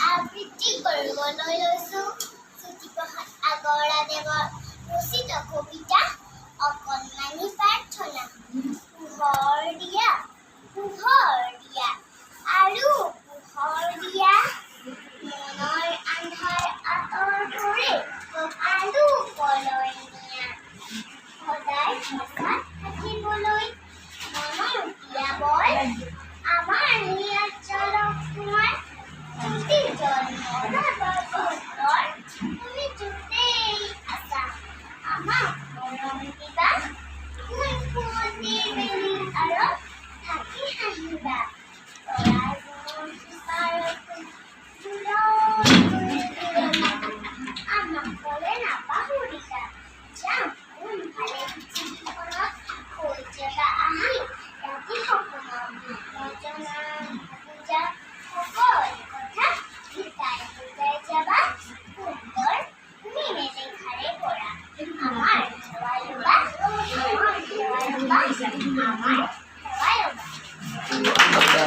আবৃত্তি কৰিবলৈ লৈছো জ্যোতিপ্ৰসাদ আগৰৱালাদেৱৰ ৰচিত কবিতা অকণমানি প্ৰাৰ্থনা। পোহৰ দিয়া আৰু পোহৰ দিয়া, মনৰ আন্ধাৰ আঁতৰ কৰে আৰু পলয় নিয়া। সদায় সঁচাত থাকিবলৈ মনৰ তিয়াবৰ, আমাৰ হিয়াত জলক তোমাৰ জ্যোতি জন্মৰ তুমি য'তেই আছা, আমাক মৰম দিবা। কুমতিৰ বেলিৰ আঁৰত থাকি হাঁহিবা। আমাক ক'লে নাপাহৰিবা। যাম কোনফালে পৃথিৱীখনত হৈ যাবা আহি, ৰাতি সপোনত নজনা বুজা সকলো কথা শিকাই বুজাই যাবা। সুন্দৰ তুমি নেদেখাৰে পৰা আমাৰ সেৱা ল'বা, আমাৰ সেৱা ল'বা, আমাৰ সেৱা ল'বা।